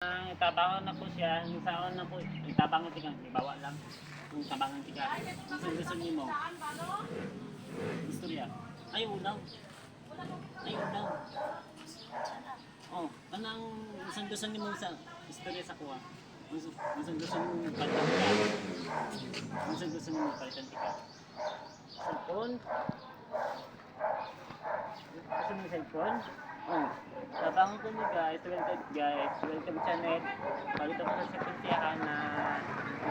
Tabangan na po siya, yung saon na po, tabangan tiga, bawa lang. Kung tabangan tiga, gusto niyo mo. Istorya. Ay, udaw. Ay, udaw. Oh, kanang isang gusto niyo mo sa istorya sa kuha. Isang gusto niyo mo palitan tiga. Isang gusto niyo mo palitan tiga. Cellphone. Gusto mo cellphone? Oh. Tabangan ko ni guys, welcome channel. Palito ko sa sekretyahan na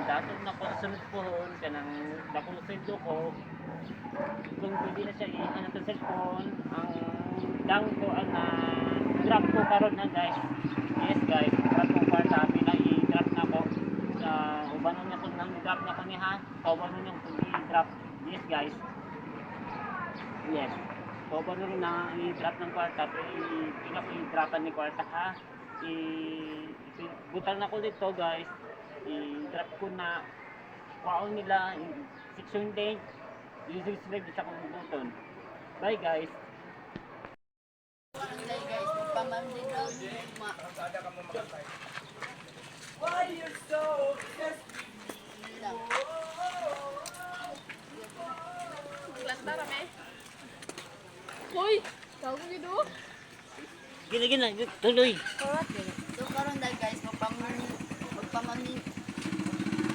dato na ko sa sunod pohon kanang dako na sweldo ko. Kung pwede na siya ihanap sa cellphone, ang down ko ang drop ko karon na guys. Yes guys, drop ko kwarta na i-drop na ko. Ubanon niya ko nang drop na ko ni ha. Ubanon niya ko i-drop. Yes guys. Yes. Opo rin na i-drop ng kwarta, i-dropan ni kwarta ha. Butal na ko dito guys. I-drop ko na kwaon nila, section date, using slave sa kong button. Bye guys. Hey guys, magpamamdin daw ma. Why you so obsessed? Lantara me. Hoy, tawag niyo. Gina, tuloy. So karon dahil guys, magpamamdin.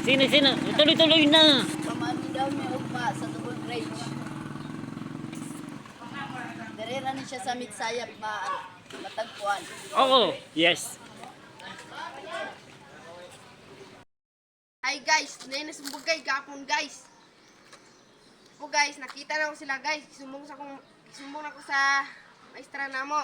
Sino? Tuloy na. Pamamdin daw may ugma sa Double Bridge. Darera ni siya sa Mitsayap matagpuan. Oo, yes. Hi guys, ngayon nasumbugay gapon guys. Po guys, nakita na ko sila guys. Sumbong ako sa maestra namo.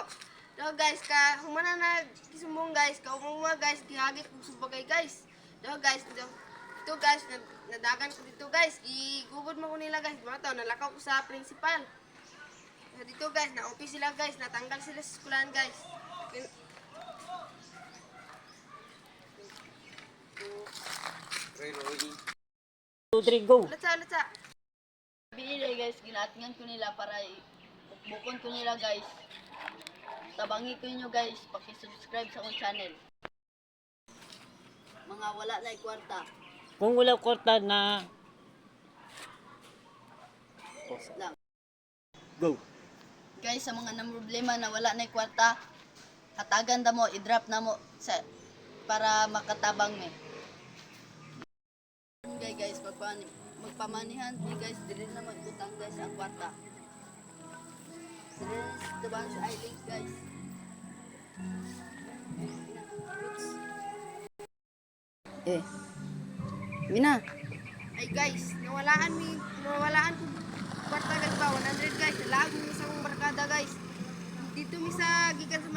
Do guys, humana na kisumbong guys, kaumuma guys, gihagit kong sumbugay guys. Do guys, ito guys, nadagan ko dito guys. Igugod mo ko nila guys. Mataw, nalakaw ko sa principal. So, dito guys, na-OP sila guys, natanggal sila sa eskwelahan guys. Rodrigo. Latsa. Bili guys, ginatingan ko nila para bukon ko nila guys. Tabangi ko nyo guys, paki-subscribe sa akong channel. Mga wala na kwarta. Kung wala kwarta na Post lang. go. Guys, sa mga problema na wala na kwarta, hatagan da mo, i-drop na mo para makatabang me. Okay guys, magpamanihan ni guys, dili na magutang guys ang kwarta. Dili na sa tabang sa island guys. Mina. Ay guys, nawalaan ko kwarta guys ba 100 guys. Laag mi sa akong barkada guys. Dito mi sa gikan sa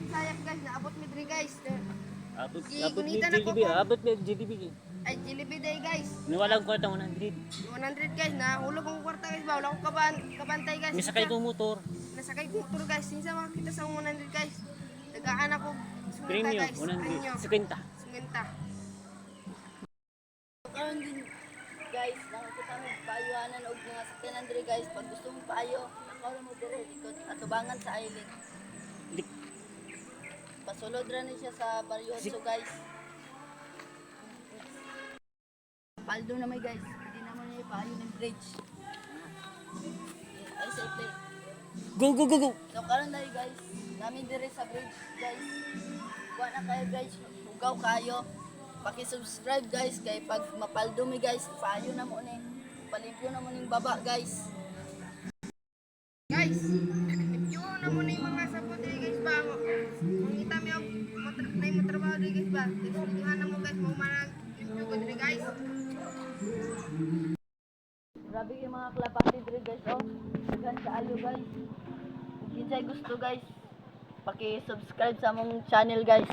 Sayap guys, naabot mi diri guys. Abot Gigunita ni na ko GDP, ko. abot ni GDP. Ay Jollibee day guys. Niwala ko kwarta 100. 100 guys na hulog ang kwarta guys ba. Wala akong kabantay guys. May sakay kong motor. Nasakay ko motor guys. Sinsa makita sa 100 guys. Tagaan ako sumunta Premium guys. 100. Sekwenta. Suminta. Karon din guys, nakakita mo paayuanan og mga sakyanan diri guys, pag gusto mo paayo, nakaw mo diri ikot atubangan sa island. Pasulod ra ni siya sa Barrio so guys. Paldo na may guys, hindi naman niya paayo ng bridge. Ay say play. Go. So karon dahil guys, namin diri sa bridge guys. Kuha na kayo guys, ugaw kayo. Paki-subscribe guys kay pag mapaldo mi guys, paayo na mo ni. Palimpyo na mo ning baba guys. Guys, yun na muna yung mga sabot dito guys ba. Mangita mi ang trabaho dito guys ba. Tignan na mo guys, mo manag yung ko dito guys. Grabe yung mga klapati diri guys oh. Daghan kaayo guys. Kung kinsay gusto guys, paki-subscribe sa among channel guys.